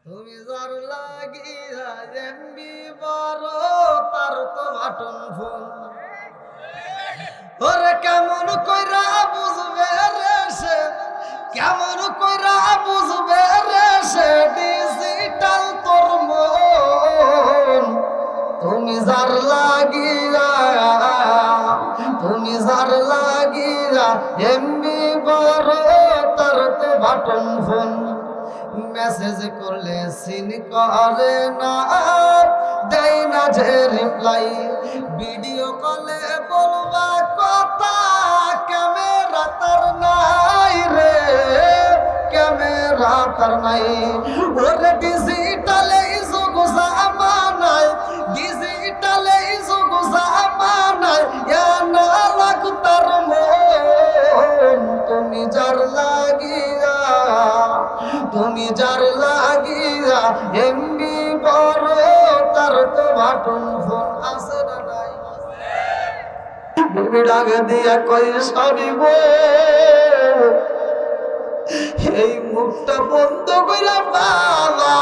তুমি যার লাগিয়া এমবি বড় তার তো বাটন ফোন। ওরে কেমন কইরা বুঝবে রে সে, কেমন কইরা বুঝবে রে সে ডিজিটাল তোর মন। তুমি যার লাগিয়া, তুমি যার লাগিয়া এমবি বড় তার তো বাটন ফোন। মেসেজ করলে সিন করে না, দেয় না যে রিপ্লাই। ভিডিও কলে বলবা কথা, ক্যামেরা তার নাই রে, ক্যামেরা তার নাই। ওরে ডিজিটালে যুগ জামানায়, ডিজিটালে যুগ জামানায় না লাগ তার মন। তুমি যার লাগিয়া, তুমি যার লাগিয়া এমবি বড় তার তো বাটন ফোন আছে না নাই? বিবি ডাকে দিয়া কই স্বামী গো, এই মুখটা বন্ধ কইরা বাবা,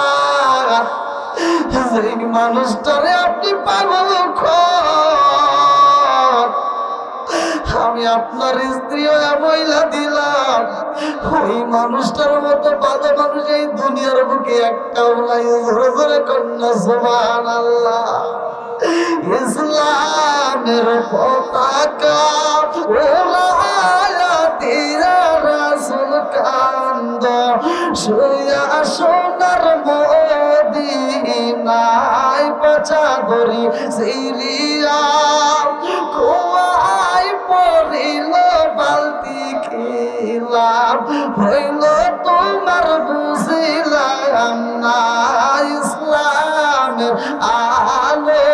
সেই মানুষটারে আপনি পাগল কর। আমি আপনার স্ত্রী হয়ে মহিলা দিলাম, ওই মানুষটার মতো ভালো মানুষ এই দুনিয়ার বুকে একটাও নাই। জোরে জোরে কন্যা সুবহানাল্লাহ। ইসলামের পতাকা ওড়ায়া দিয়া রাসূল কান্দ, শুয়া সোনার মদিনায় পাচা ধরি সিরিয়া, খোয়াই পড়িল বালতি খিলাম, হইল তোমার বুঝিলাম না। ইসলামের আলো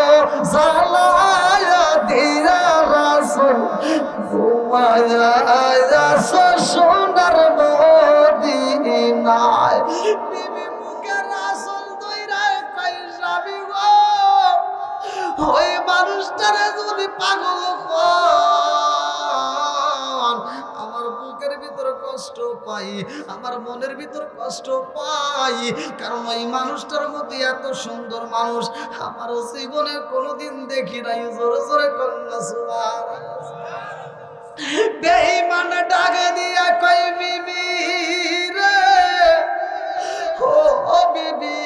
জ্বালায়া দিয়া রাসূল ঘুমায়া আসো সোনার মদিনায়। বিবি মুখে রাসূল দইরা কই স্বামী গো, ওই মানুষটারে যদি পাগল কর, আমার বুকের ভিতর কষ্ট পাই, আমার মনের ভিতর কষ্ট পাই। কারণ ওই মানুষটার মধ্যে এত সুন্দর মানুষ আমার জীবনে কোনোদিন দেখি নাই। জোরে জোরে কন্যা সুবহানাল্লাহ। বেঈমান ডাকে দিয়া কই বিবি রে, ও বিবি,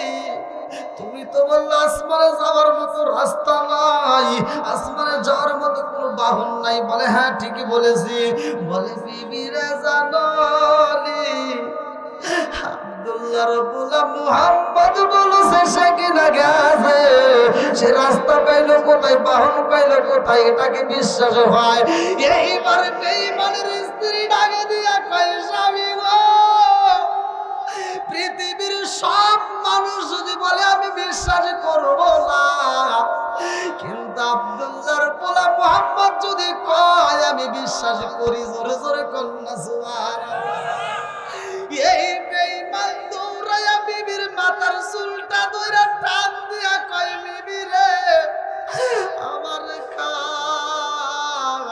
তুমি তো বললে আসমানে যাওয়ার মতো রাস্তা নাই, আসমানে যাওয়ার মতো কোনো বাহন নাই। বলে হ্যাঁ ঠিকই বলেছি। বলে বিবি রে জানলি আব্দুল্লাহর গোলাম মুহাম্মদ বলেছে সে কিনা গেছে, সে রাস্তা পাইলো কোথায়, বাহন পাইলো কোথায়, এটাকে বিশ্বাস হয়। এইবার বেঈমানের স্ত্রী ডাকে দিয়া কয় স্বামী গো, পৃথিবীর সব মানুষ যদি বলে আমি বিশ্বাস করব না, কিন্তু আব্দুল্লাহর গোলাম মুহাম্মদ যদি কয় আমি বিশ্বাস করি। জোরে জোরে কন্যা সুবহানাল্লাহ। এই বেঈমান দৌড়ায়া বিবির মাথার চুলটা ধইরা টান দিয়া কয় বিবি রে, আমার খাও,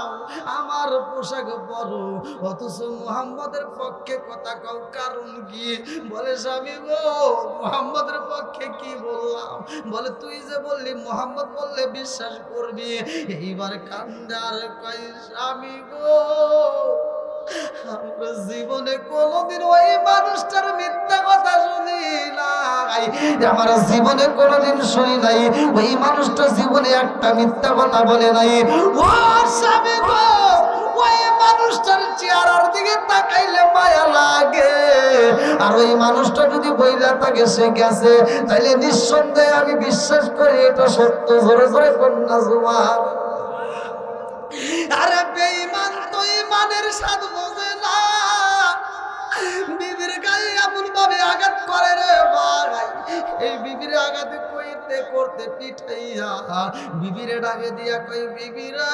আমার পোশাক বড়, অথচ মুহাম্মদের পক্ষে কথা কও, কারণ কি? বলে স্বামী গো, মুহাম্মদের পক্ষে কি বললাম? বলে তুই যে বললি মুহাম্মদ বললে বিশ্বাস করবি। এইবার কান্দে আর কয় স্বামী গো, আমরা জীবনে কোনোদিন ওই মানুষটার মিথ্যা কথা শুনি নাই, আমার জীবনে কোনোদিন শুনি নাই ওই মানুষটা জীবনে একটা মিথ্যা কথা বলে নাই। ও স্বামী গো, ওই মানুষটার চেহারার দিকে তাকাইলে মায়া লাগে, আর ওই মানুষটা যদি বইলা থাকে সে গেছে, তাইলে নিঃসন্দেহে আমি বিশ্বাস করি এটা সত্য। জোরে জোরে কন্যা সুবহানাল্লাহ। আরে বেঈমান তো ঈমানের স্বাদ বোঝে না, বিবির গায়ে এমন ভাবে আঘাত করে রে ভাই। এই বিবির আঘাত কইতে করতে পিঠাইয়া বিবিরে ডাকে দিয়া কই বিবি রে,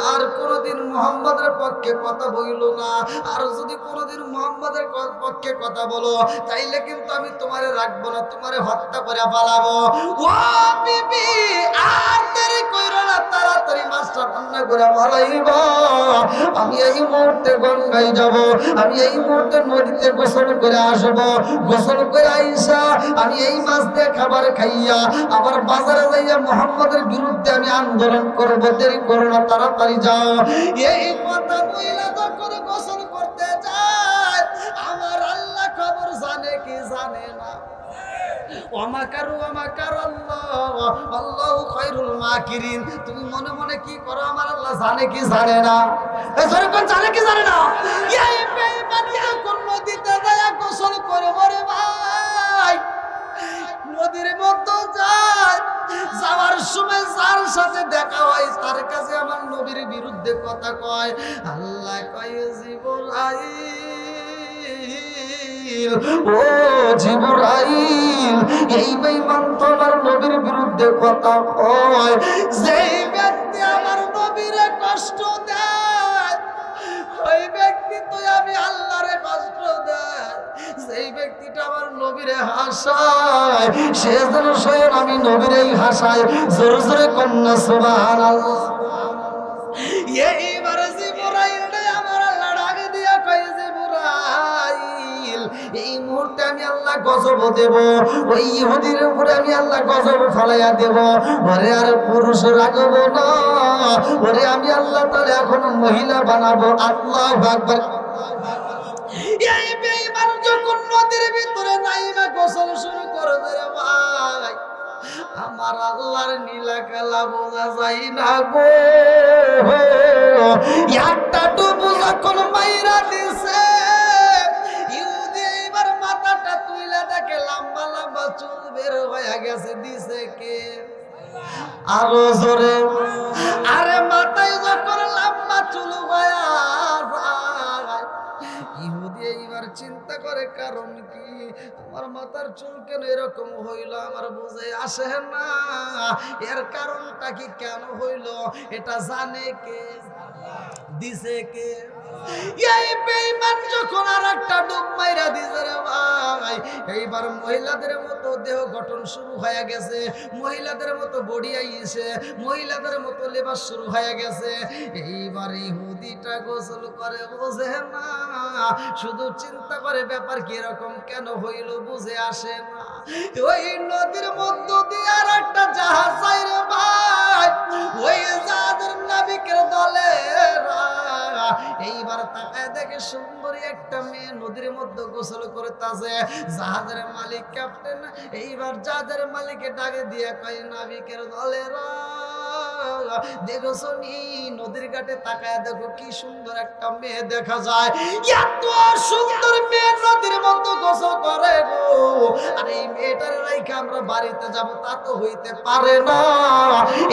আর কোনদিন মুহাম্মদের পক্ষে কথা বইল না, আর যদি কোনদিন মুহাম্মদের পক্ষে কথা বলো তাইলে কিন্তু আমি তোমারে রাখবো না, তোমারে হত্যা করে পালাবো। ও বিবি আর দেরি কইরো না, তাড়াতাড়ি তাড়াতাড়ি মাছটা রান্না করে ফলাইব, আমি এই মুহূর্তে গঙ্গায় যাব, আমি এই মুহূর্তে নদীতে গোসল করে আসব, গোসল করে আইসা আমি এই মাছ দিয়ে খাবার খাইয়া আবার বাজারে যাইয়া মুহাম্মদের বিরুদ্ধে আমি আন্দোলন করব, দেরি করো না, তাড়াতাড়ি যাও। এই কথা বইলা যখন গোসল করতে যায়, আমার আল্লাহ খবর জানে কি জানে না? তুমি মনে মনে কি করো আমার আল্লাহ জানে কি জানে না? জানে কি জানে না? নদীতে যায় গোসল করে মরে ভাই, নদীর মধ্যে যায়, যাওয়ার সময় যার সাথে দেখা হয় তার কাছে আমার নবীর বিরুদ্ধে কথা কয়। আল্লাহ কয় জিবরাইল, ও জিবরাইল, এই বেঈমান তোমার নবীর বিরুদ্ধে কথা কয়। যেই ব্যক্তি আমার নবীরে কষ্ট দেয়, ওই ব্যক্তি তো আমি আল্লাহরে কষ্ট দেয়। যেই ব্যক্তিটা আমার নবীরে হাসায়, সে যেন স্বয়ং আমি নবীরেই হাসায়। জোরে জোরে কন্যা সুবহানাল্লাহ। এইবার জিবরাইল আমার আল্লাহ ডাক দিয়া কয়, জিবরাইল, এই মুহূর্তে আমি আল্লাহ গজব দেব, ওই ইহুদির উপরে আমি আল্লাহ গজব ফলাইয়া দেব। ওরে আর পুরুষ রাখব না, ওরে আমি আল্লাহ তাআলা এখন মহিলা বানাবো। আল্লাহু আকবার। এই বেঈমান যখন নদীর ভিতরে নাইমা গোসল শুরু করে দেয় ভাই, আমার আল্লাহর নীলা খেলা বোঝা যায় না গো। একটা ডুবু যখন মাইরা দিছে, ইহুদি এইবার মাথাটা তুইলা দেখে লম্বা লম্বা চুল বের হয়ে গেছে। দিছে কে? আরো জোরে। আরে মাথায় যখন লম্বা চুল হয়ে যায়, ইহুদি এইবার চিন্তা করে কারণ কি, আমার মাথার চুল কেন এরকম হইল আমার বুঝে আসে না, এর কারণটা কি, কেন হইল এটা জানে কে, দিছে কে? এই বেঈমান যখন আরেকটা ডুব মাইরা দিছে রে ভাই, এইবার মহিলাদের মতো দেহ গঠন শুরু হয়ে গেছে, মহিলাদের মতো বডি আইছে, মহিলাদের মতো লেবাস শুরু হয়ে গেছে। এইবার ইহুদিটা গোসল করে বোঝে না, শুধু চিন্তা করে ব্যাপার কি এরকম কেন হইল, বুঝে আসে না। ওই নদীর মধ্য দিয়ে আর একটা জাহাজ যায় রে ভাই, ওই জাহাজের নাবিকের দলে এইবার তাকায় দেখে সুন্দরী একটা মেয়ে নদীর মধ্যে গোসল করতেছে। জাহাজের মালিক ক্যাপ্টেন এইবার জাহাজের মালিককে ডাকে দিয়ে কয়, নাবিকের দলেরা দেখো শুনি নদীর ঘাটে তাকায় দেখো কি সুন্দর একটা মেয়ে দেখা যায়। এত সুন্দর মেয়ে নদীর মধ্যে গোসল করে গো, আর এই মেয়েটার রাইখা আমরা বাড়িতে যাব তা তো হইতে পারে না।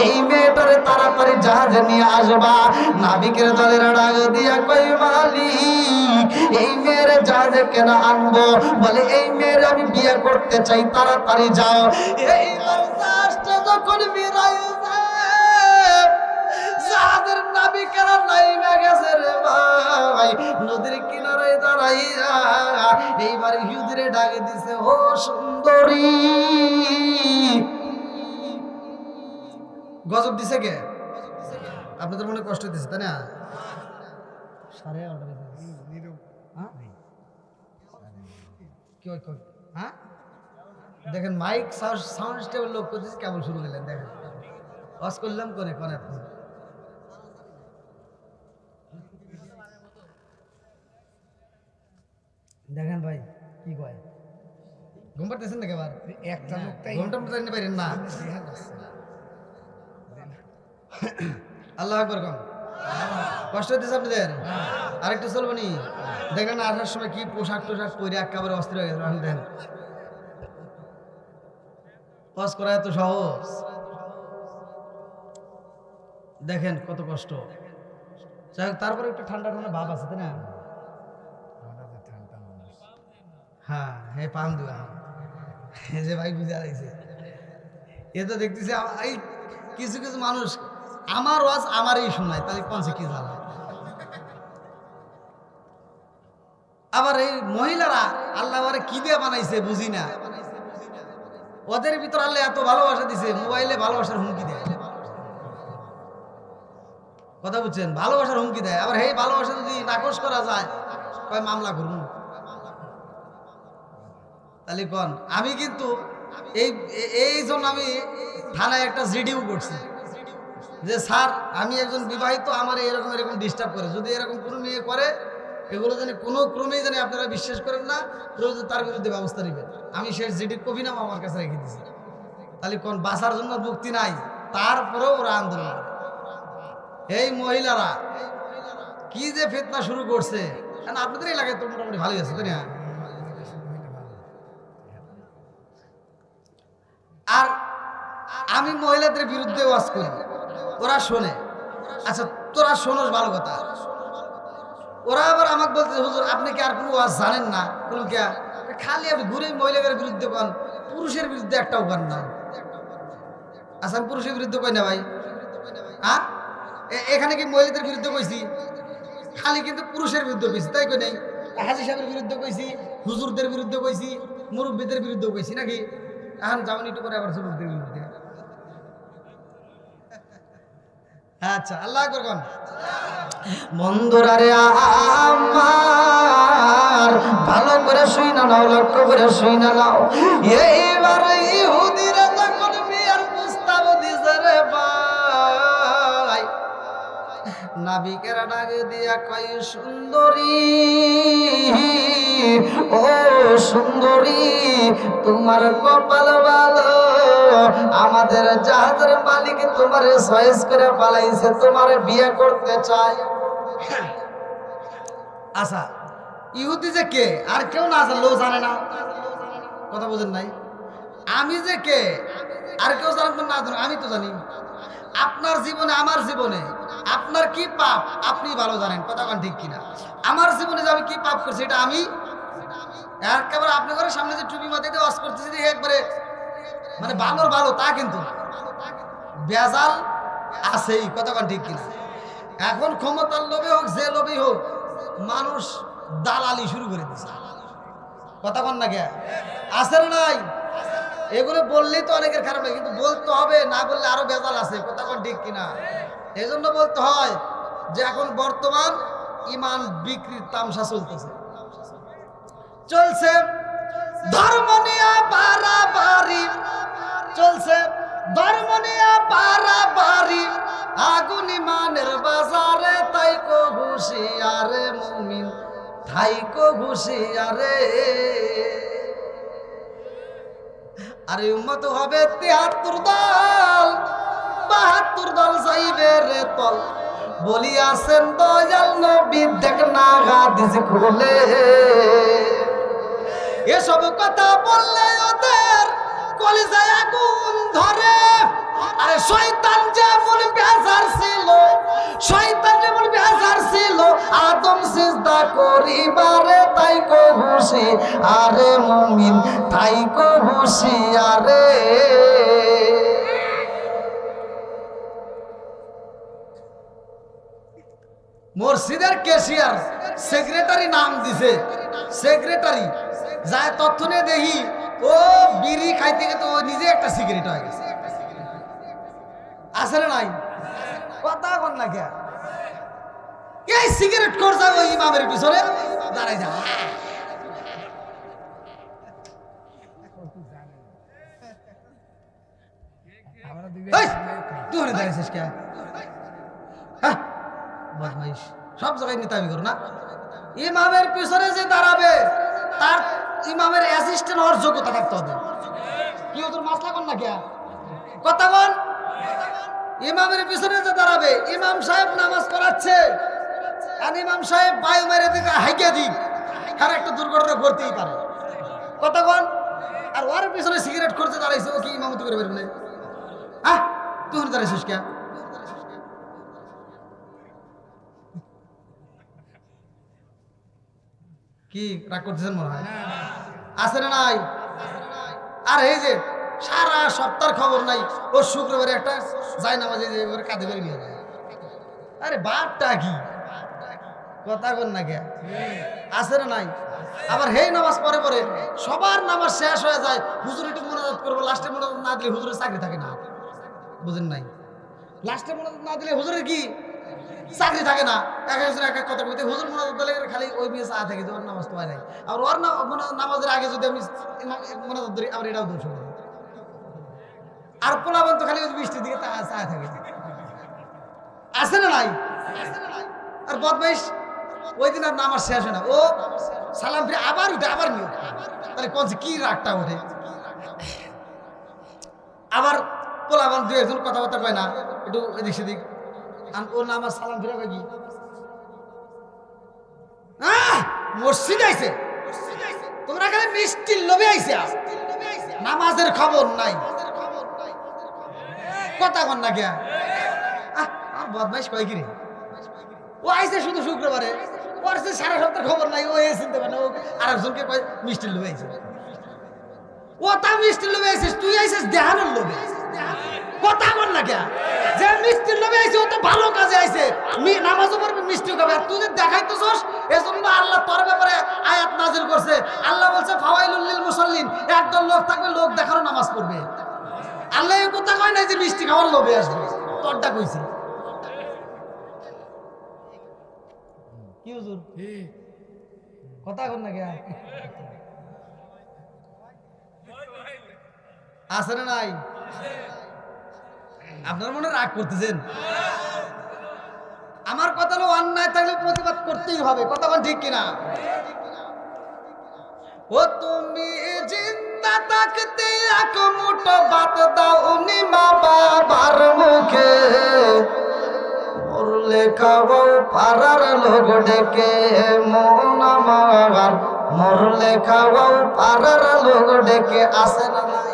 এই মেয়েটারে তাড়াতাড়ি জাহাজে নিয়ে আসবা। নাবিকের দলের ডাক দিয়া কই, মালিক এই মেয়ের জাহাজে কেন আনবো? বলে এই মেয়ের আমি বিয়ে করতে চাই, তাড়াতাড়ি যাও। এইবার জাহাজটা যখন বেরায় জাহাজের নাবিকেরা নাইমা গেছে রে ভাই, নদীর কিনারায় দাঁড়াইয়া এইবার ইহুদিরে ডাকে দিছে, ও সুন্দরী। গজব দিছে কে? আপনাদের মনে কষ্ট দিছে তাই না? 11:30 হ্যাঁ দেখেন মাইক সাউন্ড স্টেবল লোক করতেছে, কেমন শুরু করলেন দেখেন। ওয়াজ করলাম কোনে কোনে দেখেন ভাই কি কয়, ঘুম পাড়তেছেন নাকি আবার? একটা ঘুমটা মতো পারেন না। আল্লাহ আকবার কম। কষ্ট হইতেছে আপনাদের? আরেকটু চলবো নি? দেখেন আসার সময় কি পোশাক টোশাক পরে একেবারে অস্থির হয়ে গেছে। দেখেন ওয়াজ করা এত সহজ, দেখেন কত কষ্ট। তারপরে একটু ঠান্ডা ঠান্ডা ভাব আছে তাই না? হ্যাঁ হ্যাঁ পান দুয়া যে ভাই বুঝে লাগছে। এ তো দেখতেছি এই কিছু কিছু মানুষ আমার ওয়াজ আমারই শোনায়, তাহলে কনসে কি জ্বালা। আবার এই মহিলারা আল্লাহ আবার কি দিয়ে বানাইছে বুঝি না, ওদের ভিতর আল্লাহ এত ভালোবাসা দিছে, মোবাইলে ভালোবাসার হুমকি দেয়। কথা বুঝছেন, ভালোবাসার হুমকি দেয়। আবার এই ভালোবাসা যদি নাকচ করা যায়, কয় মামলা করুন। তাহলে কোন আমি কিন্তু এই জন্য আমি থানায় একটা জিডিও করছি যে স্যার আমি একজন বিবাহিত, আমার এরকম এরকম ডিস্টার্ব করে, যদি এরকম কোনো মেয়ে করে এগুলো জানি কোনো ক্রমেই জানি আপনারা বিশ্বাস করেন না, প্রয়োজন তার বিরুদ্ধে ব্যবস্থা নেবেন। আমি সেই জিডির কপি নাম আমার কাছে রেখে দিয়েছি। তাহলে কোন বাঁচার জন্য মুক্তি নাই, তারপরেও ওরা আন্দোলন করে। এই মহিলারা কি যে ফিতনা শুরু করছে, কারণ আপনাদের এলাকায় তো মোটামুটি ভালোই আছে, তাই না? আর আমি মহিলাদের বিরুদ্ধে ওয়াজ করি, ওরা শোনে। আচ্ছা তোরা শোনোস, ভালো কথা। ওরা আবার আমাকে বলতে, হুজুর আপনি কি আর কোনো ওয়াজ জানেন না? কোনো কে খালি আপনি ঘুরে মহিলাদের বিরুদ্ধে কন, পুরুষের বিরুদ্ধে একটাও কন না। আচ্ছা আমি পুরুষের বিরুদ্ধে কই না ভাই, হ্যাঁ? এখানে কি মহিলাদের বিরুদ্ধে কইছি? খালি কিন্তু পুরুষের বিরুদ্ধে কইছি, তাই কই নাই? হাজী সাহেবের বিরুদ্ধে কইছি, হুজুরদের বিরুদ্ধে কইছি, মুরব্বীদের বিরুদ্ধে কইছি নাকি? এখন যাবেন একটু করে আবার যুবকদের বিরুদ্ধে। আচ্ছা আল্লাহ আকবার কোন। বন্ধুরা রে আমার, ভালো করে শুই না নাও, লক্ষ্য করে শুই না নাও। এইবার ইহুদিরা যখন বিয়ার প্রস্তাব দিছে রে ভাই, নাবিকেরা ডাকে দিয়া কয় সুন্দরী, ও সুন্দরী তোমার কপাল ভালো, আমাদের জাহাজের মালিক তোমারে চয়েস করে পালাইছে, তোমারে বিয়ে করতে চায়। আচ্ছা ইহুদি যে কে আর কেউ না জানলেও জানে না, কথা বোঝেন নাই? আমি যে কে আর কেউ জানতো না, আমি তো জানি। আপনার জীবনে আমার জীবনে আপনার কি পাপ আপনি ভালো জানেন, কথা কোন ঠিক কিনা? আমার জীবনে যে আমি কি পাপ করছি এটা আমি একেবারে আপনি করে সামনে যে টুপি মাথায় দিয়ে ওয়াজ করতেছি একবারে মানে ভালোর ভালো তা কিন্তু না, বেজাল আছেই, কথা কোন ঠিক কিনা? এখন ক্ষমতার লোভে হোক যে লোভেই হোক মানুষ দালালি শুরু করে দিচ্ছে, কথা কোন না কে আছে না নাই? এগুলো বললেই তো অনেকের খারাপ লাগে, কিন্তু বলতে হবে, না বললে আরো বেজাল আছে, কথা কোন ঠিক কিনা? এই জন্য বলতে হয় যে এখন বর্তমান ইমান বিক্রির তামসা চলতেছে, চলছে ধর্ম নিয়ে বাড়াবাড়ি, চলছে ধর্ম নিয়ে বাড়াবাড়ি, আগুন ইমানের বাজারে, তাই কো হুঁশিয়ারে মুমিন, তাই কো হুঁশিয়ারে। আরে উম্মত হবে ৭৩ দল, ৭২ দল যাইবে রে তল, বলিয়াছেন দয়াল নবী দেখ না হাদিস খুলে। এসব কথা বললে ওদের কলিজায় আগুন ধরে। আরে শয়তান যেমন বেজার ছিল, শয়তান যেমন বেজার ছিল আদম সিজদা করিবারে, তাই কো হুঁশি আরে মুমিন, তাই কো হুঁশি আরে। মসজিদের ক্যাশিয়ার সেক্রেটারি নাম দিছে, সেক্রেটারি যায় তথ্য নিয়ে দেখি ও বিড়ি খাইতে গেছে, ও নিজে একটা সিগারেট হয়ে গেছে, আছে না নাই? কথা কন না কে? এই সিগারেট করছে ওই ইমামের পিছনে দাঁড়াই যা, তুই দাঁড়াইছিস কে? বদমাইশ, সব জায়গায় নিতামি করো না। ইমামের পিছনে যে দাঁড়াবে তার ইমামের অ্যাসিস্ট্যান্ট হওয়ার যোগ্যতা থাকতে হবে। কি তোর মাসলা কর না কে? কথা বল। ইমামের পিছনে যে দাঁড়াবে, ইমাম সাহেব নামাজ পড়াচ্ছে আর ইমাম সাহেব বায়ু মেরে দিকে হাইকে দিক, আর একটা দুর্ঘটনা ঘটতেই পারে, কথা বল। আর ওর পিছনে সিগারেট করতে দাঁড়াইছে, ও কি ইমামতি করে বেরবে? হ্যাঁ তুই দাঁড়াইছিস কে? কি রাগ করতেছেন মনে হয়? আছে না নাই? আর এই যে সারা সপ্তাহের খবর নাই, ও শুক্রবারে একটা যায় নামাজে কাঁধে করে নিয়ে যায়। আরে বাপটা কি, কথা কন না কে? আছে না নাই? আবার হেই নামাজ পরে পরে সবার নামাজ শেষ হয়ে যায়, হুজুর একটু মোনাজাত করবো, লাস্টে মোনাজাত না দিলে হুজুরের চাকরি থাকে না, বুঝেন নাই? লাস্টে মোনাজাত না দিলে হুজুরের কি চাকরি থাকে না, এক একজন এক এক কথা বলতে হুজুর মোনাজাত দিলে খালি ওই বিয়ে চা থাকে যে ওর নামাজ তো হয় নাই, আর ওর নামাজের আগে যদি আমি মোনাজাত ধরি আবার এটাও দোষ হবে। আর পোলাবন তো খালি ওই বৃষ্টির দিকে চা থাকে, আছে না নাই? আর বদমাইশ ওই দিন আর নামাজ শেষ হয় না, ও সালাম ফিরে আবার উঠে আবার নিয়ে, তাহলে কোন কি রাগটা ওঠে। আবার পোলাবান দুই একজন কথাবার্তা কয় না, একটু এদিক সেদিক, ওর নামাজ সালাম ফিরে কয় কি মসজিদ আইছে, তোমরা খালি মিষ্টির লোভে আইছে, নামাজের খবর নাই, কথা কন না কে আর বদমাইশ কয় কি রে, ও আইছে শুধু শুক্রবারে, ওর সে সারা সপ্তাহ খবর নাই, ও এ চিনতে পারে না, ও আরেকজনকে কয় মিষ্টির লোভে আইছে, ও তা মিষ্টির লোভে আইছিস, তুই আইছিস দেহানোর লোভে, কথা বল না কে, যে মিষ্টির লোভে আইছে ও তো ভালো কাজে আইছে, নামাজও পড়বে মিষ্টিও খাবে, আর তুই দেখাইতেছস, এজন্য আল্লাহ তোর ব্যাপারে আয়াত নাজিল করছে। আল্লাহ বলছে ফাওয়াইলুল লিল মুসাল্লিন, একদল লোক থাকবে লোক দেখানো নামাজ পড়বে। আল্লাহ এই কথা কয় নাই যে মিষ্টি খাওয়ার লোভে আসবে, তোরটা কইছে কি হুজুর, কথা কন না কে, আছে না নাই? আপনার মনে রাগ করতেছেন? আমার কথা হলো অন্যায় থাকলে প্রতিবাদ করতেই হবে, কথা বল ঠিক কিনা? ও তুমি জিন্দা থাকতে এক মুঠো ভাত দাও নি মা বাবার মুখে, মরলে খাওয়াও পাড়ার লোক ডেকে, মন আমার মরলে খাওয়াও পাড়ার লোক ডেকে, আছে না নাই?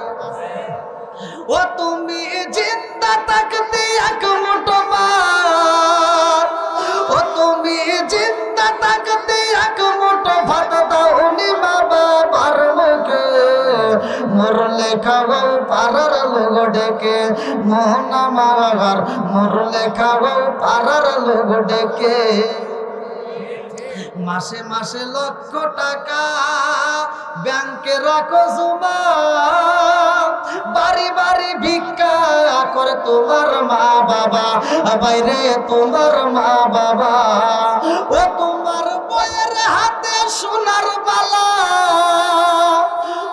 ও তুমি জিন্দা থাকতে এক মুঠো ভাত, ও তুমি জিন্দা থাকতে এক মুঠো ভাত দাও নি মা বাবার মুখে, মরলে খাওয়াও পাড়ার লোক ডেকে, মোহন আমার মরলে খাওয়াও পাড়ার লোক ডেকে। মাসে মাসে লক্ষ টাকা ব্যাংকে রাখো জমা, বাড়ি বাড়ি ভিক্ষা করে তোমার মা বাবা, বাইরে তোমার মা বাবা, ও তোমার বইয়ের হাতে সোনার বালা,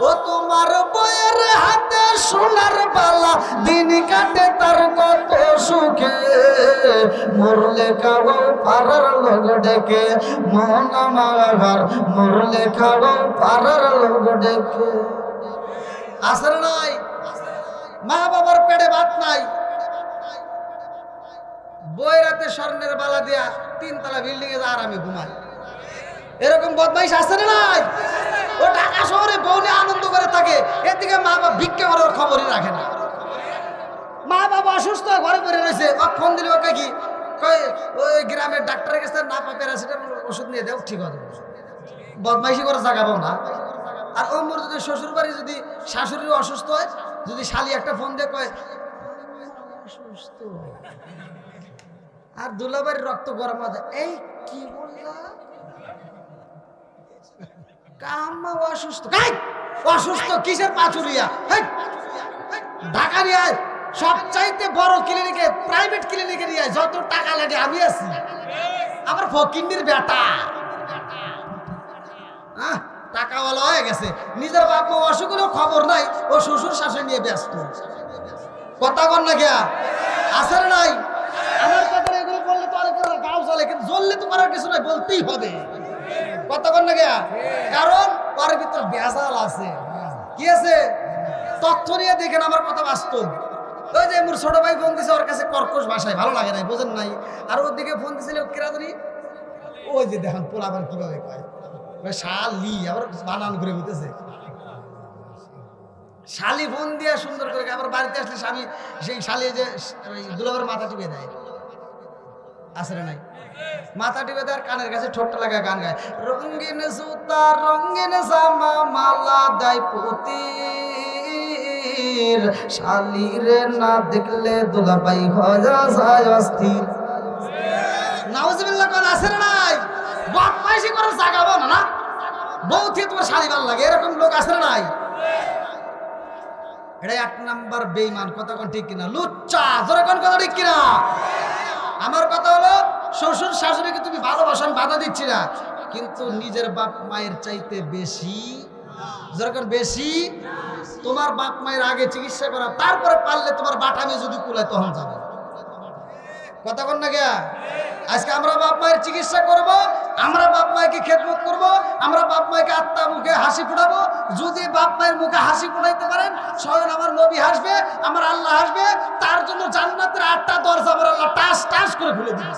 ও তোমার বইয়ের হাতে সোনার বালা, দিন কাটে তার কত সুখে, মরলে খাওয়াও পাড়ার লোক ডেকে, মন আমার মরলে খাওয়াও পাড়ার লোক ডেকে, আসর নাই? মা বাবার পেটে ভাত নাই, বই রাতে স্বর্ণের বালা দিয়া 3 তলা বিল্ডিং এ আরামে ঘুমায়, এরকম বদমাইশ আছে না নাই? ও ঢাকা শহরে বউ নিয়ে আনন্দ করে থাকে, এদিকে মা বাবা ভিক্ষা করার খবরই রাখে না। মা বাবা অসুস্থ ঘরে পড়ে রয়েছে, ফোন দিলে ওকে কি কয়, ওই গ্রামের ডাক্তারের কাছে না পায় প্যারাসিটামল ওষুধ নিয়ে দেও, ঠিক হবে, বদমাইশি করে জাগাবো না। আর ও মোর যদি শ্বশুর বাড়ি যদি শাশুড়ি অসুস্থ হয়, যদি শালি একটা ফোন দিয়ে কয় অসুস্থ, আর দুলাবাড়ির রক্ত গরম হয়, এই কি বললা কাম্মা অসুস্থ, অসুস্থ কিসের পাচুরিয়া, ঢাকা নিয়ে আয়, সবচাইতে বড় ক্লিনিকে প্রাইভেট ক্লিনিকে নিয়ে আয়, যত টাকা লাগে আমি আছি, আমার ফকিন্নির বেটা টাকাওয়ালা হয়ে গেছে, নিজের বাপ মা অসুখ হলেও খবর নাই, ও শ্বশুর শাশুড়ি নিয়ে ব্যস্ত, কথা কন না গিয়া, আছে না নাই? আমার কথা এগুলো বললে তো অনেক গাও চলে, কিন্তু জ্বললে তো করার কিছু নাই, বলতেই হবে, কথা কন না গিয়া, কারণ ওর ভিতর ভেজাল আছে, কি আছে? তথ্য নিয়ে দেখেন আমার কথা বাস্তব। ওই যে মোর ছোট ভাই ফোন দিছে, ওর কাছে কর্কশ ভাষায় ভালো লাগে নাই, বোঝেন নাই? আর ওর দিকে ফোন দিছিল কেরাদারি, ওই যে দেখেন পোলাবার কিভাবে কয়, শালি আবার বানান করে বলতেছে, শালি ফোন দিয়ে সুন্দর করে, আবার বাড়িতে আসলে স্বামী সেই শালি যে দুলাবার মাথা টিপে দেয়, আছে না নাই? মাথা টিপে দেয়, কানের কাছে ঠোঁটটা লাগায় গান গায়, রঙিন সুতা রঙিন জামা মালা দেয় পুতি, শালিরে না দেখলে দুলাভাই হয়ে যায় অস্থির, নাউজুবিল্লাহ কোন আছে না নাই? বদমাইশি করে জাগাবো না, না বউ থেকে তোমার শালি ভালো লাগে, এরকম লোক আছে না নাই? এটা 1 নাম্বার বেঈমান, কথা কোন ঠিক কিনা? লুচ্চা, জোরে কোন কথা ঠিক কিনা? আমার কথা হলো শ্বশুর শাশুড়িকে তুমি ভালোবাসো, আমি বাধা দিচ্ছি না, কিন্তু নিজের বাপ মায়ের চাইতে বেশি, যেরকম বেশি তোমার বাপ মায়ের আগে চিকিৎসা করা, তারপরে পারলে তোমার বাটামে যদি কুলায় তখন যাবে। কথা বল না গিয়া, আজকে আমরা বাপ মায়ের চিকিৎসা করব, আমরা বাপ মায়ের খেদমত করব, আমরা বাপ মায়ের আত্মা মুখে হাসি ফুটাবো। যদি বাপ মায়ের মুখে হাসি ফুটাইতে পারেন, স্বয়ং আমার নবী হাসবে, আমার আল্লাহ হাসবে, তার জন্য জান্নাতের 8টা দরজা আমার আল্লাহ টাস টাস করে খুলে দিবে।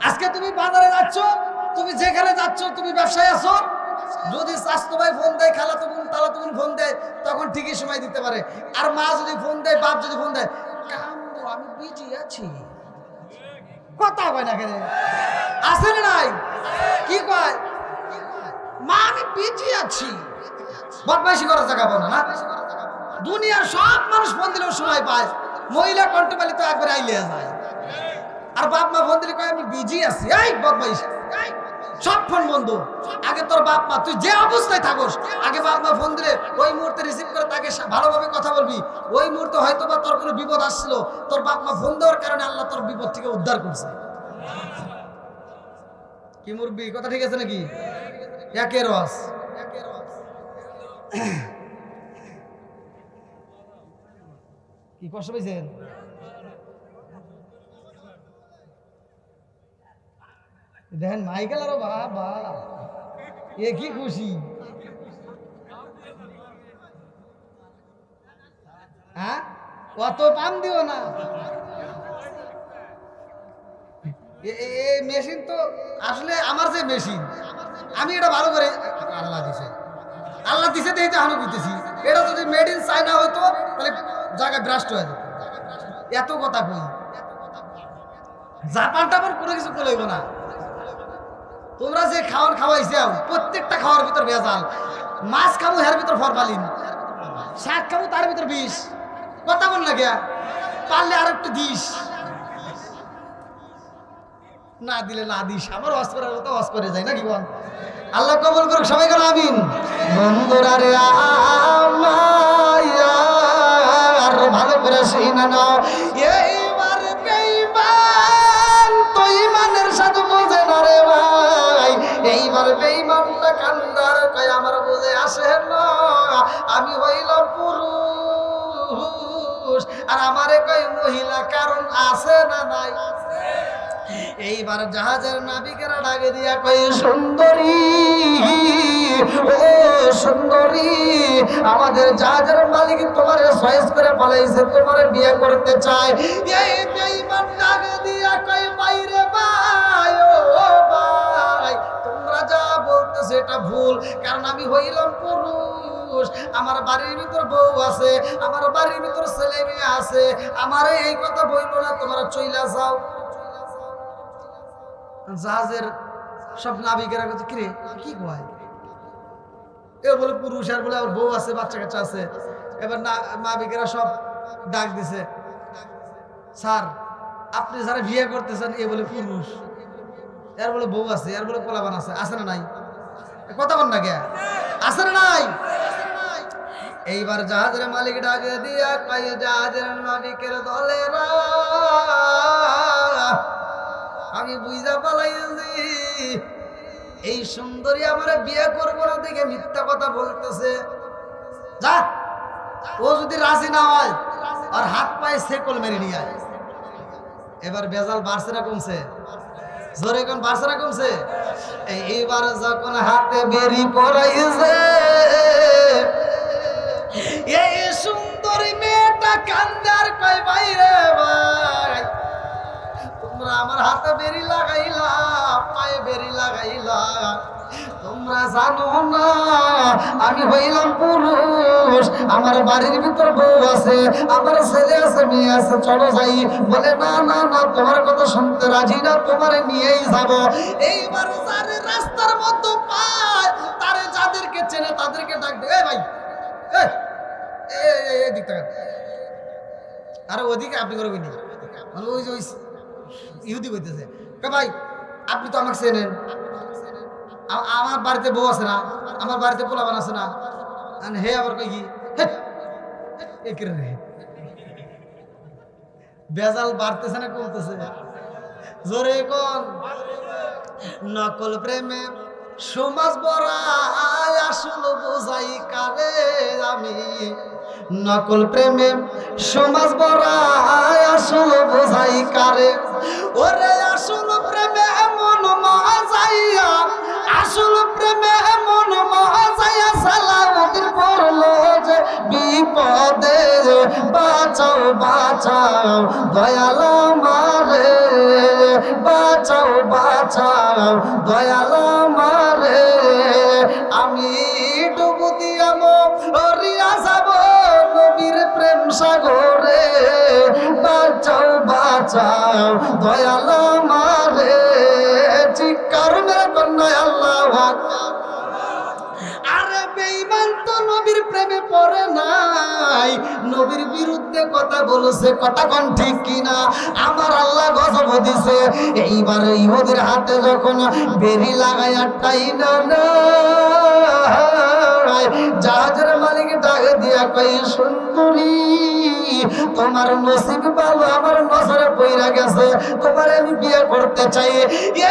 আজকে তুমি বাজারে যাচ্ছ, তুমি যেখানে যাচ্ছ, তুমি ব্যবসায় আছো, যদি স্বাস্থ্য ভাই ফোন দেয়, খালাতো বোন তালাতো বোন ফোন দেয়, তখন ঠিকই সময় দিতে পারে। আর মা যদি ফোন দেয়, বাপ যদি ফোন দেয়, কামো আমি বিজি আছি, কথা কয় না কেন, আছে না নাই, কি কয়, মা আমি বিজি আছি, বদমাইশি করার জায়গা পাবো না। দুনিয়ার সব মানুষ ফোন দিলেও সময় পায়, মহিলা কণ্ঠপালিত তো একবার আইলে যায়, আর বাপ মা ফোন দিলে কয় আমি বিজি আছি, এই বদমাইশি, সব ফোন বন্ধ। আগে তোর বাপ মা, তুই যে অবস্থায় থাকোস, আগে বাপ মা ফোন দিলে ওই মুহূর্তে রিসিভ করে তাকে ভালোভাবে কথা বলবি। ওই মুহূর্তে হয়তো বা তোর কোনো বিপদ আসছিল, তোর বাপ মা ফোন দেওয়ার কারণে আল্লাহ তোর বিপদ থেকে উদ্ধার করছে। কি মুরব্বি, কথা ঠিক আছে নাকি? একের রস। কি কষ্ট পেয়েছেন? দেখেন মাইকেল আরো বাবা, এ কি খুশি, হ্যাঁ অত পাম দিও না। মেশিন তো আসলে আমার যে মেশিন, আমি এটা ভালো করে আল্লাহ দিছে, আল্লাহ দিছে দেখতে আমি বুঝতেছি। এটা যদি মেড ইন চায়না হইতো তাহলে জায়গায় ব্রাস্ট হয়ে যেত। এত কথা কই, জাপান টাপান কোনো কিছু বলইব না। তোমরা যে খাওয়ান খাওয়াইছাও, প্রত্যেকটা খাওয়ার ভিতর ভেজাল। মাছ খাবো, এর ভিতর ফরমালিন, শাক খাবো, তার ভিতর বিষ। কথা বল না গিয়া, পারলে আর একটু দিস, না দিলে না দিস। আমার ওয়াজ করার কথা ওয়াজ করে যায় নাকি বল? আল্লাহ কবুল করুক, সবাই করে আমিন। বন্ধুরা রে আর ভালো করে শুনে নাও, এইবার বেঈমান তো ঈমানের সাথে বোঝে না রে ভাই। এইবার বেঈমানটা কান্দার কয় আমার বুঝে আসে না, আমি হইলাম পুরুষ আর আমারে কয় মহিলা, কারণ আছে না নাই? এইবার জাহাজের নাবিকেরা ডাকে দিয়া কই, সুন্দরী ও সুন্দরী, আমাদের জাহাজের মালিক তোমারে চয়েস করে পালাইছে, তোমারে বিয়ে করতে চায়। এই বেঈমান ডাকে দিয়া কই, বাইরে ভাই ও ভাই, তোমরা যা বলতেছো এটা ভুল, কারণ আমি হইলাম পুরুষ, আমার বাড়ির ভিতর বউ আছে, আমার বাড়ির ভিতর ছেলে মেয়ে আছে, আমারে এই কথা বইলো না, তোমরা চইলা যাও। জাহাজের সব নাবিকেরা বলছে, কিরে কি কয়, এ বলে পুরুষ, আর বলে আমার বউ আছে, বাচ্চা কাচ্চা আছে। এবার নাবিকেরা সব ডাক দিছে, স্যার আপনি যারা বিয়ে করতেছেন এ বলে পুরুষ, এর বলে বউ আছে, এর বলে পোলাবান আছে, আছে না নাই? কথা বল না কে, আছে না নাই? এইবার জাহাজের মালিক ডাকে দিয়া কয়, জাহাজের নাবিকের দলেরা, আমি বুঝা পালাইছি এই সুন্দরী আমার বিয়ে করবো না দেখে মিথ্যা কথা বলতেছে। যা, ও যদি রাজি না হয় আর হাত পায়ে সেকল মেরে নিয়ে আয়। এবার বেজাল বাড়ছে না কমছে? জোরে কোন বাড়ছে না কমছে? এইবার যখন হাতে বেরি পড়াইছে, এই সুন্দরী মেয়েটা কান্দার কয়, বাইরে ভাই তোমরা আমার হাতে বেরি লাগাইলা, পায়ে বেরি লাগাইলা, তোমরা জানো না আমি হইলাম পুরুষ, আমার বাড়ির ভিতর বউ আছে, আমার ছেলে আছে, মেয়ে আছে, চলো যাই। বলে না না না, তোমার কথা শুনতে রাজি না, তোমারে নিয়েই যাব। এইবার যারে রাস্তার মধ্যে পায়, তারে যাদেরকে চেনে তাদেরকে ডাক দে, ভাই এদিক থেকে, আরে ওদিকে আপনি করবেন, ওই যে ইহুদি কইতেছে, ভাই আপনি তো আমাকে চেনেন, আমার বাড়িতে বউ আছে না, আমার বাড়িতে পোলাবান আছে না, হে আবার কই কি বেজাল বাড়তেছে না কমতেছে? জোরে কোন। নকল প্রেমে সমাজ বড়াই আসল বোঝাই কারে আমি। নকল প্রেমে সমাজ বড়াই আসল বোঝাই কারে। ওরে আসল প্রেমে এমন মজাইয়া, আসল প্রেমে এমন মজাইয়া সালাউদ্দিন পড়লো যে বিপদে বাঁচাও বাঁচাও দয়াল আমারে, বাঁচাও বাঁচাও দয়াল আমারে। আমি ডুবু দিয়া মরিয়া যাব নবীর প্রেম সাগরে, বাঁচাও বাঁচাও দয়াল আমারে। চিৎকার মেরে কন্যা আল্লাহু আকবার। আরে বেঈমান তো নবীর প্রেমে পড়ে নাই, নবীর বিরুদ্ধে কথা বলেছে, কথা কোন ঠিক কিনা? আমার আল্লাহ গজব দিছে। এইবার ইহুদের হাতে যখন বেরি লাগাইয়া টাইনা না, জাহাজের মালিক ডাক দিয়া কই সুন্দরী তোমার নসিব ভালো, আমার নজরে পইরা গেছে, তোমার আমি বিয়ে করতে চাই।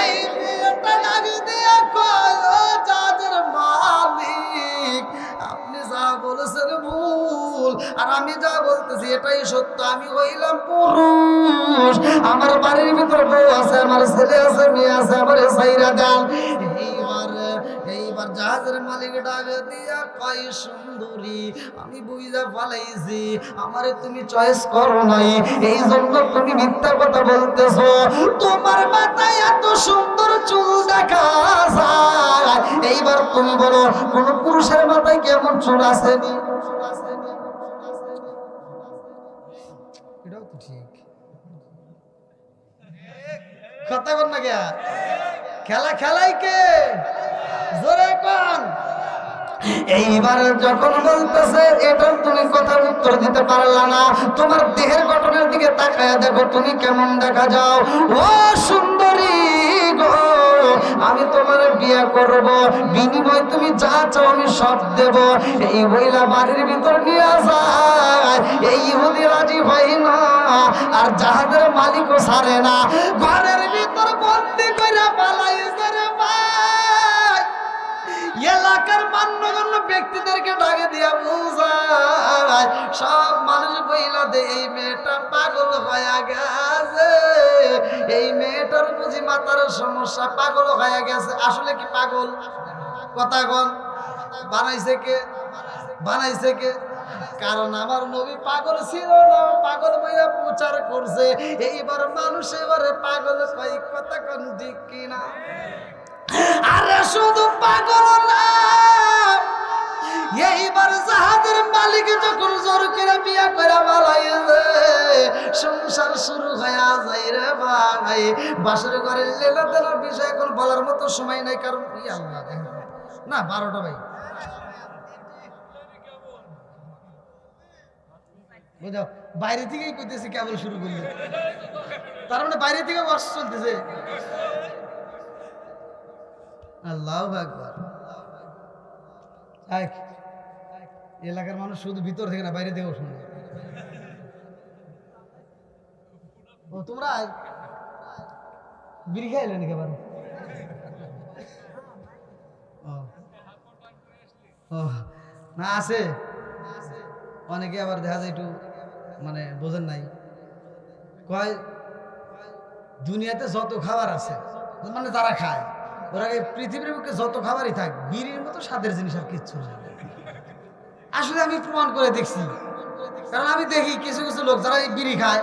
এই বিয়েটা ডাক দিয়া কই ও জাহাজের মালিক, আপনি যা বলেছেন ভুল, আর আমি যা বলতেছি এটাই সত্য। আমি হইলাম পুরুষ, আমার বাড়ির ভিতর বউ আছে, আমার ছেলে আছে, মেয়ে আছে, আমার সাইরা দেন। এইবার জাহাজের মালিক ডাক দিয়া কয় সুন্দরী আমি বুঝা ফালাইছি, আমারে তুমি চয়েস করো নাই, এই জন্য তুমি মিথ্যা কথা বলতেছো। তোমার মাথায় এত সুন্দর চুল দেখা যায়, এইবার তুমি বলো কোন পুরুষের মাথায় কেমন চুল আসেনি? এটাও তো ঠিক কথা বল না। কে খেলা খেলাই কে জোরে কোন। এইবার যখন বলতেছে এটার তুমি কথার উত্তর দিতে পারলা না, তোমার দেহের গঠনের দিকে তাকায় দেখো তুমি কেমন দেখা যাও। ও সুন্দরী গো, আমি তোমার বিয়ে করব, বিনিময় তুমি যা চাও আমি সব দেব। এই মহিলা বাড়ির ভিতর নিয়ে যায়, এই ইহুদি রাজি হয় না, আর জাহাজের মালিকও ছাড়ে না, ঘরের ভিতর বন্দি করে পালাইছে রে ভাই। এলাকার মান্যগণ্য ব্যক্তিদেরকে ডাকে দিয়া বুঝায়, সব মানুষ বইলা দে এই মেয়েটা পাগল হয়ে গেছে, এই মেয়েটার বুঝি মাথার সমস্যা, পাগল হয়ে গেছে। আসলে কি পাগল? কথা কন। বানাইছে কে? বানাইছে কে? কারণ আমার নবী পাগল ছিল না, পাগল বইয়া প্রচার করছে। এইবার মানুষ এবারে পাগল কয়, কথা কোন ঠিক কিনা? আরে শুধু পাগল না, এইবার জাহাজের মালিক যখন জোর করে বিয়া করে বালাইছে, সংসার শুরু হয়ে যায় রে ভাই। বাসর ঘরের লেলা দেলার বিষয় এখন বলার মতো সময় নাই, কারণ না 12টা ভাই বুঝাও, বাইরে থেকেই করতেছি কেবল শুরু করলে, তার মানে বাইরে থেকে বর্ষ চলতেছে। আল্লাহু আকবার। এলাকার মানুষ শুধু ভিতর থেকে না বাইরে থেকেও শুনে। ও তোমরা বিড়ি খাইলে নাকি আবার? ও না আছে অনেকে, আবার দেখা যায় একটু মানে বোঝেন নাই, কয় দুনিয়াতে যত খাবার আছে মানে যারা খায়, ওরা পৃথিবীর বুকে যত খাবারই থাক, বিড়ির মতো স্বাদের জিনিস আর কিচ্ছু না। আসলে আমি প্রমাণ করে দেখছি, কারণ আমি দেখি কিছু কিছু লোক যারা এই বিড়ি খায়,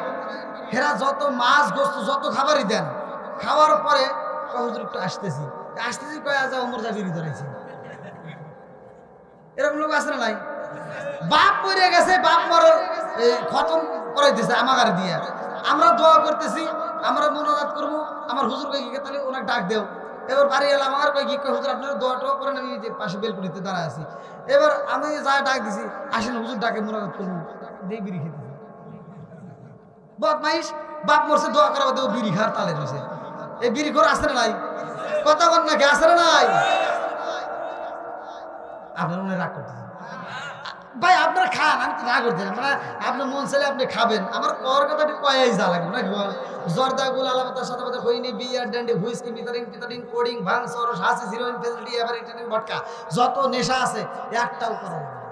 এরা যত মাছ গোস্ত যত খাবারই দেন, খাওয়ার পরে হুজুর একটু আসতেছি আসতেছি কয়ে যা ওমর যা বিড়ি ধরেছি। এরকম লোক আছে না নাই? বাপ পড়ে গেছে, বাপ মরে খতম করাইতেছে আমাকে দিয়ে, আমরা দোয়া করতেছি, আমরা মোনাজাত করবো, আমার হুজুর কয়ে গিয়ে তাহলে ওনাকে ডাক দেও। এবার বাড়ি এলাম, আমার কয়ে গিয়ে হুজুর আপনারা দোয়া টোয়া করেন, আমি যে পাশে বেলকুড়িতে দাঁড়ায় আছি। এবার আমি যা ডাক দিছি, আসেন হুজুর ডাকে মোনাজাত করবো, দিয়ে বিড়ি খেতেছি। বদমাইশ, বাপ মরছে দোয়া করা দেবো, বিড়ি খাওয়ার তালে রয়েছে। এই বিড়ি ঘর আসে না নাই? কথা বল নাকি আসে না নাই? আপনার মনে রাগ করতেছে ভাই আপনারা খান, আমি তো না করতে মানে আপনার মন চাইলে আপনি খাবেন, আমার কর কথাটি কয়াই যা লাগবে নাকি বল। জর্দা গুল আলামাতার সাথে সাথে হইনি বিয়ার ড্যান্ডি হুইস্কি পিতারিন কোডিং ভাং সরস হাসি হিরোইন ফেসিলিটি এভারিটিন ভটকা যত নেশা আছে একটাও করা যাবে না।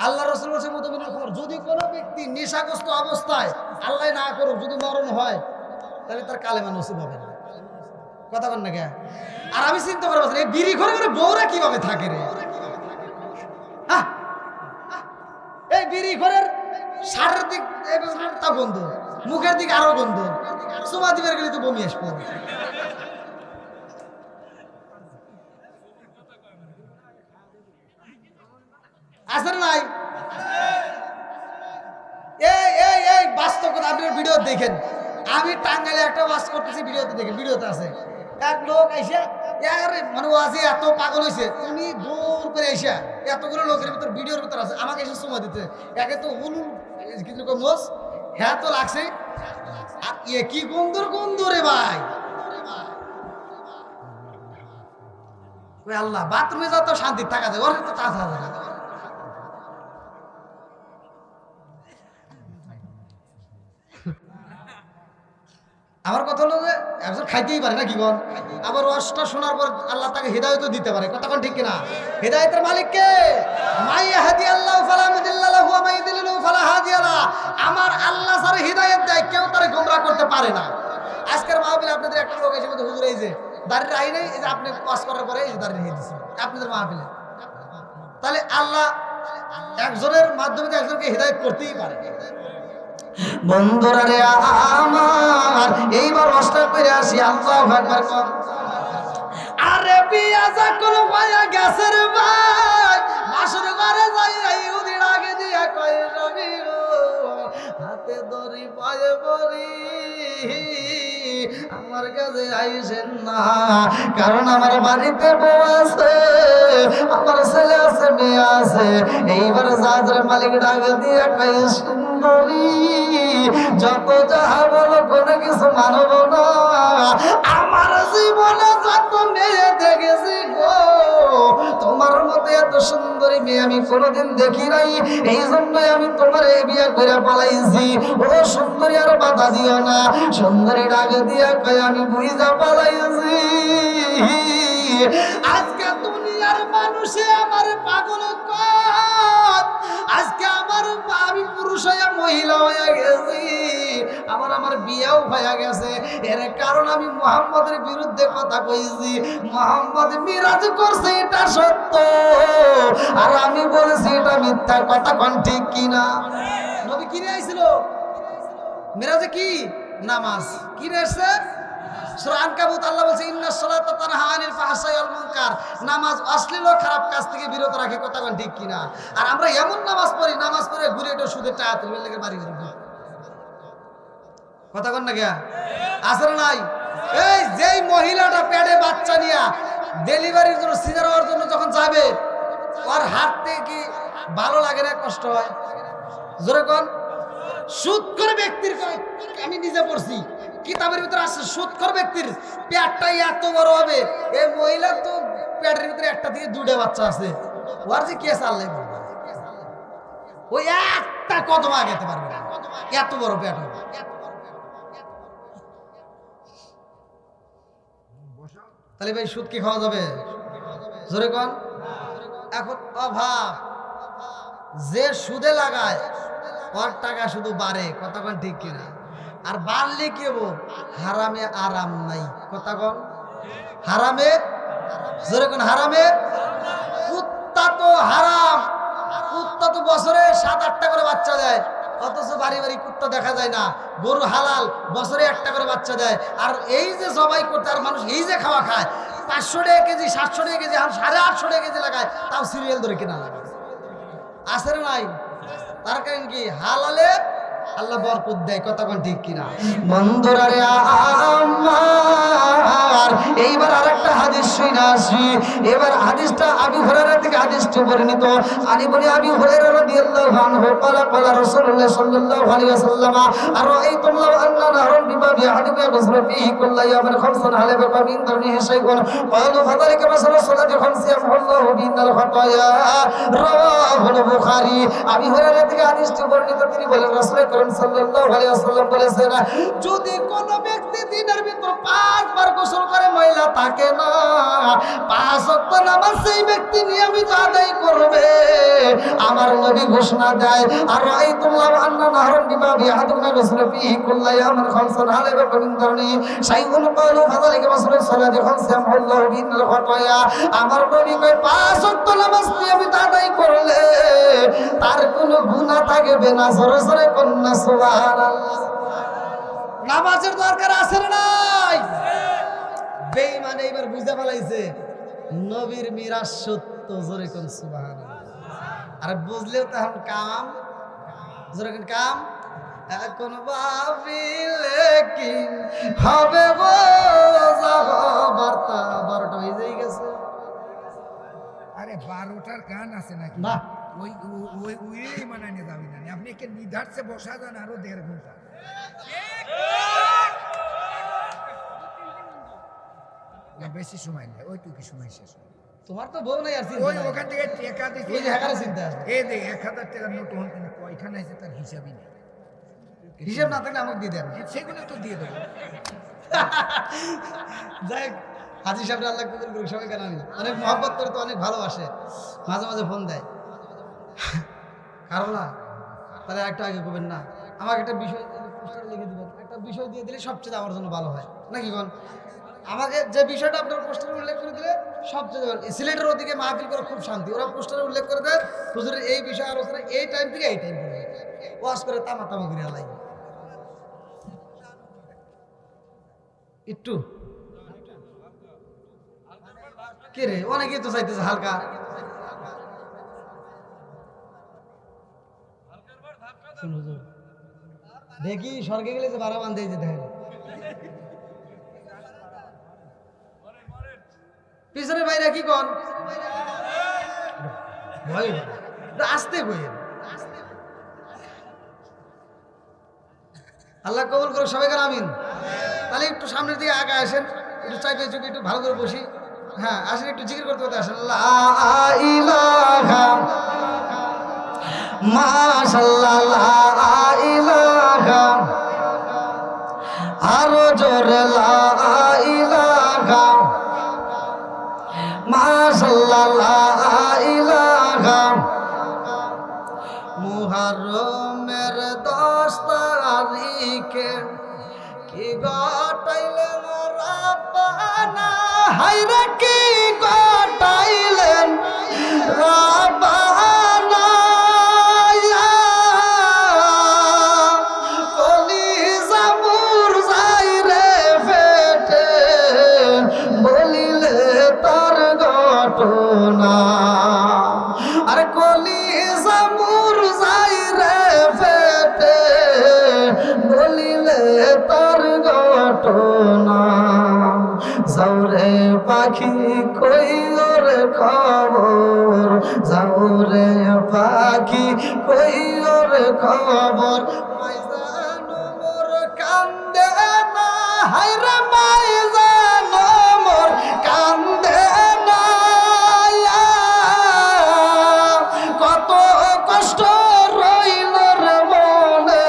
আল্লাহ রাসূল বলেছেন মুতামিনুল খবর, যদি কোনো ব্যক্তি নেশাগ্রস্ত অবস্থায় আল্লাহ না করুক যদি মরণ হয় তাহলে তার কালেমা নসিব হবে না। কথা বল না কে? আর আমি চিন্তা করে বলছি এই বিড়ি ঘরে ঘরে বউরা কিভাবে থাকে রে? হ্যাঁ, এই বিড়ি ঘরের শাড়ির দিক তা গন্ধ, মুখের দিক আরো গন্ধ, সুমা দিবের গেলে তো বমি আসবো। আসেন নাই এই বাস্তব কথা, আপনার ভিডিও দেখেন। আমি টাঙ্গাইলে একটা ওয়াজ করতেছি, ভিডিওতে দেখেন, ভিডিওতে আছে এক লোক এসে মানে ওয়াজে এত পাগল হয়েছে, উনি দূর করে এসে এতগুলো লোকের ভিতর ভিডিওর ভিতর আছে আমাকে এসে সময় দিতে, একে তো হুলুল কিছু মোস হ্যাঁ তো লাগছে, আর এ কি গন্ধ রে ভাই। ওই আল্লাহ, বাথরুমে যাও তো শান্তি থাকা যায়, ওর তো তা থাকা যায় না। আমার কথা হলো যে একজন খাইতেই পারে না কি বল, আবার রসটা শোনার পর আল্লাহ তাকে হৃদায়ত দিতে পারে, কতক্ষণ ঠিক কিনা? হৃদায়তের মালিক কে? মাই ইয়াহদিয়াল্লাহু ফালা মুদিল্লা লাহু ওয়া মাই ইউদ্লিলহু ফালা হাদিয়া লাহু। আমার আল্লাহ যারা হৃদায়ত দেয় কেউ তারে গোমরাহ করতে পারে না। আজকের মাহফিলে আপনাদের একটা লোক এসে বলতে হুজুর এই যে দাড়ির রাই নেই, এই যে আপনি পাস করার পরে এই যে দাড়ি রেখে দিয়েছেন আপনাদের মাহফিলে, তাহলে আল্লাহ একজনের মাধ্যমে একজনকে হৃদায়ত করতেই পারে। বন্ধুরা রে আমার, এইবার অষ্টা করে আসি, আল্লাহু আকবার কর। আরে বিয়া যখন হয়ে গেছে রে ভাই, বাসর ঘরে যাই ইহুদির আগে দিয়া কয় রবি গো, হাতে দড়ি পায়ে বড়ি আমার কাছে আইসেন না, কারণ আমার বাড়িতে বউ আছে, আমার ছেলে আছে, মেয়ে আছে। এইবার জাহাজের মালিক ডাক দিয়ে কয় সুন্দরী, যত যাহা বলো কোনো কিছু মানব না, আমার জীবনে যত মেয়ে দেখেছি গো, তোমার মতো এত সুন্দরী মেয়ে আমি কোনোদিন দেখি নাই, এই জন্যই আমি তোমার এই বিয়ে করে পালাইছি। ও সুন্দরী আর বাধা দিও না। সুন্দরী ডাক দিয়া কয় আমি বুঝা পালাইছি, আজকে দুনিয়ার মানুষে আমার পাগল কর, আজকে আমি পুরুষ হইয়া মহিলা হয়ে গেছি, আমার বিয়েও হয়ে গেছে, এর কারণ আমি মুহাম্মদের বিরুদ্ধে কথা কইছি। মুহাম্মদ মিরাজ করছে এটা সত্য, আর আমি বলেছি এটা মিথ্যা, কথা কোন ঠিক কিনা? নবী কিনে আইছিল মিরাজে কি? নামাজ। কিনে আসছে সূরা আনকাবুত, আল্লাহ বলছে ইন্নাস সালাতা তানহা আনিল ফাহশাই ওয়াল মুনকার, নামাজ অশ্লীল ও খারাপ কাজ থেকে বিরত রাখে, কথা কোন ঠিক কিনা? আর আমরা এমন নামাজ পড়ি, নামাজ পড়ে ঘুরে একটু সুদের টাকা তুলবে লেগে বাড়ি ঘুরে, কথা কোন না গিয়া আসলে নাই। এই যেই মহিলাটা পেটে বাচ্চা নিয়া ডেলিভারির জন্য সিজার হওয়ার জন্য যখন যাবে, ওর হাত থেকে কি ভালো লাগে না কষ্ট হয়? জোরে কোন? সুদখোর ব্যক্তির, আমি নিজে পড়ছি কিতাবের ভিতরে আছে, সুদখোর ব্যক্তির পেটটাই এত বড় হবে, এই মহিলা তো পেটের ভিতরে একটা দিয়ে দুটো বাচ্চা আছে, ওর যে কে চাল লাগবে, ওই একটা কদম আগাতে পারবে না, এত বড় পেট হবে। তাহলে ভাই সুদ কি খাওয়া যাবে? জোরে কোন? এখন অভাব, যে সুদে লাগায় ওর টাকা শুধু বাড়ে, কথা কোন ঠিক কিনা? আর বাড়লে কি হবো? হারামে আরাম নাই, কথা কোন? হারামে, জোরে কোন? হারামে কুত্তা তো হারাম, কুত্তা তো বছরে 7-8টা করে বাচ্চা দেয়, অথচ বাড়ি বাড়ি কুত্তা দেখা যায় না। গরু হালাল, বছরে 1টা করে বাচ্চা দেয়। আর এই যে জবাই করতে আর মানুষ এই যে খাওয়া খায়, 500 টাকা কেজি, 700 টাকা কেজি, 850 টাকা কেজি লাগায়, তাও সিরিয়াল ধরে কিনা লাগায়, আছে না নাই? তার কারণ কি? হালালে আল্লাহ বরকত দেয়, কথা কোন ঠিক কিনা? বন্ধুরা রে আমার, এইবার আরেকটা হাদিস শুনে আসি। এবার হাদিসটা আবু হুরায়রা থেকে হাদিসটি বর্ণিত। আলী বলে আবু হুরায়রা রাদিয়াল্লাহু আনহু ক্বালা ক্বালা রাসূলুল্লাহ সাল্লাল্লাহু আলাইহি ওয়াসাল্লাম আরাআইতুম লাউ আন্না নাহরান বিবাবি আহাদিকুম ইয়াগসিলু ফীহি কুল্লা ইয়াওমিন খামসান হাল ইয়াবকা মিন দুনিহি শাইউন ক্বালু ফাযালিকা মাসালু সালাতি খামসি ইয়ামহুল্লাহু বিহিল খাতায়া। রাওয়াহুল বুখারী। আবু হুরায়রা থেকে হাদিসটি বর্ণিত, তিনি বলেন রাসূল করিম সাল্লাল্লাহু আলাইহি ওয়াসাল্লাম বলেছেন, যদি কোন ব্যক্তি দিনের ভিতর 5 বার গোসল করে ময়লা থাকে না, 5 ওয়াক্ত নামাজ সেই ব্যক্তি নিয়মিত আদায় করবে, আমার নবী ঘোষণা দেয় আর রাআইতুল্লাহ আন্না নাহরান বিবাবি আহাদিকুম ইয়াগসিলু ফীহি কুল্লা ইয়াওমিন খামসান হাল ইয়াবকা মিন দুনিহি শাইউন ক্বালু ফাযালিকা মাসালু সালাতি খামসি ইয়ামহুল্লাহু বিহিল খাতায়া। আমার নবী কয় 5 ওয়াক্ত নামাজ নিয়মিত আদায় করলে তার কোনো গুনাহ থাকবে না। জোরে জোরে কন্না সুবহানাল্লাহ। নামাজের দরকার আছে না নাই? বেঈমান এইবার বুঝে ফেলাইছে নবীর মিরাজ সত্য। জোরে কোন সুবহানাল্লাহ। আর বুঝলেও তখন কাম, জোরে কোন কাম, এখন ভাবিলে কি হবে গো, বার্তা 12টা বেজেই গেছে। আরে 12টার গান আছে নাকি? না ওই ওই ওই মানানে যাবি না, আপনি একে নিধারছে বসা যান আরো 1.5 ঘন্টা। না বেশি সময় নেই, ওইটুকু সময় শেষ। তোমার তো বউ নাই আর ওই ওখান থেকে টাকা দিছি, ওই যে হ্যাকারে চিন্তা আছে। এই যে 1000 টাকার নোট হন কয়খানে আছে তার হিসাবই নেই। হিসাব না থাকলে আমাকে দিয়ে দেন, সেগুলো তো দিয়ে দেবো। যাই হাজি সাহেব আল্লাহ কবুল করুক, সবাই কেন আমি অনেক মহব্বত করে, তো অনেক ভালোবাসে, মাঝে মাঝে ফোন দেয়। কারণ না তাহলে একটা আগে করবেন না, আমাকে একটা বিষয় পোস্টারে লিখে দেবেন, একটা বিষয় দিয়ে দিলে সবচেয়ে আমার জন্য ভালো হয় নাকি কোন? আমাকে যে বিষয়টা আপনার পোস্টারে উল্লেখ করে দিলে সবচেয়ে ভালো। সিলেটের ওদিকে মাহফিল করে খুব শান্তি, ওরা পোস্টারে উল্লেখ করে দেয় হুজুরের এই বিষয় আলোচনা এই টাইম থেকে এই টাইম করে ওয়াজ করে তামা তামা করে আলাই একটু কে রে, অনেকেই তো চাইতেছে হালকা। দেখি স্বর্গে গেলে যে বারা বান্ধে যেতে হয়, পিছনের বাইরে কি কন ভয় আসতে বইয়ের। আল্লাহ কবুল করো, সবাই কার আমিন। তাহলে একটু সামনের দিকে আগে আসেন, একটু চাইবে চুপি একটু ভালো করে বসি। হ্যাঁ আসেন, একটু জিকির করতে করতে আসেন। লা ইলাহা মাশাআল্লাহ, লা ইলাহা, আরো জোরে লা ইলাহা মাশাআল্লাহ, লা ইলাহা। মুহররমের 10 তারিখে কি গটাইলেন রাব্বানা, হায়রে কি গটাইলেন রাব্বানা, কলিজা মুরঝাই রে ফেটে বলিলে তার ঘটনা। আর কলিজা মুরঝাই রে ফেটে বলিলে তার ঘটনা। যাওরে পাখি কই ওর খবর, যাওরে পাখি কই ওর খবর, মাইজান মোর কান্দে না, হায়রে মাইজান মোর কান্দে না, কত কষ্ট রইল রে মনে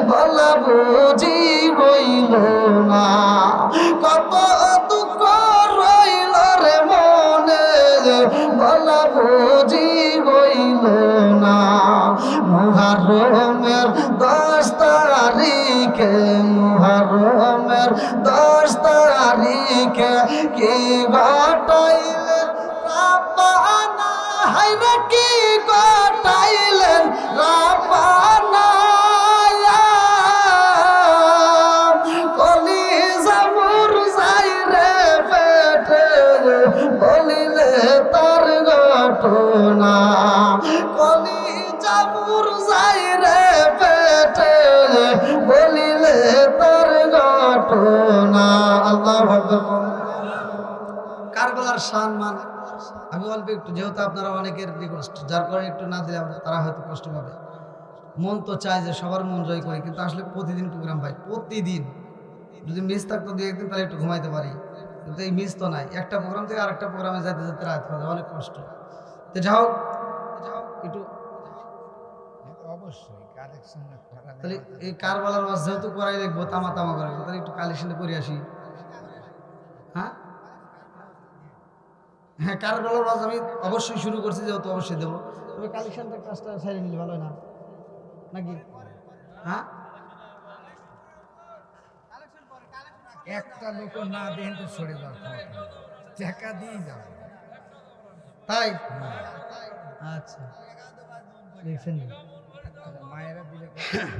বলা বুঝি হইল না, কত দুঃখ রইল রে মনে বলা বুঝি হইল না। মুহররমের 10 তারিখে, মুহররমের 10 তারিখে কি ঘটাইলেন রাব্বানা, হায়রে কি ঘটাইলেন রাব্বানা, কলিজা মুরঝাই রে পেটে বলিলে তার ঘটনা, কলিজা মুরঝাই রে পেটে শুনলে তার ঘটনা। আল্লাহু আকবার। কারবালার সম্মান আমি অল্প একটু, যেহেতু আপনারা অনেকের রিকোয়েস্ট, যার কারণে একটু না দিলে তারা হয়তো কষ্ট পাবে। মন তো চায় যে সবার মন জয় করি, কিন্তু আসলে প্রতিদিন প্রোগ্রাম ভাই, প্রতিদিন যদি মিস থাকতো দুই একদিন তাহলে একটু ঘুমাইতে পারি, কিন্তু এই মিস তো নাই। একটা প্রোগ্রাম থেকে আরেকটা প্রোগ্রামে যেতে যেতে রাত হয়ে যায়, অনেক কষ্ট। তো যাও একটু অবশ্যই কালেকশন করা তাহলে এই কারবালার ওয়াজ যেহেতু করাই লিখবো, তামা তামা করে তাহলে একটু কালেকশনে করে আসি। হ্যাঁ হ্যাঁ, কারবালার ওয়াজ আমি অবশ্যই শুরু করছি, যেহেতু অবশ্যই দেবো। তবে কালেকশনটা কাজটা সাইড নিলে ভালো হয় না নাকি? হ্যাঁ একটা লোক না দেন তো সরে যাওয়ার টাকা দিয়ে যাবে। তাই আচ্ছা দেখছেন। মায়েরা দিলে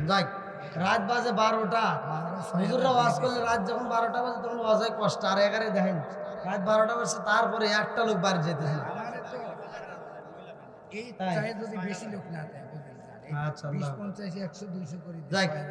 যাই, রাত বাজে 12টা। হুজুররা ওয়াজ করলে রাত যখন 12টা বাজে তখন ওয়াজ হয় কষ্ট। আর এগারে দেখেন রাত 12টা বাজছে, তারপরে একটা লোক বাড়ি যেতেছে না। আমারে তো এই তাই? চাই যদি বেশি লোক না দেয়, আচ্ছা, 20, আল্লাহ। 50, 100, 200 করে যাই। দিতে হয়।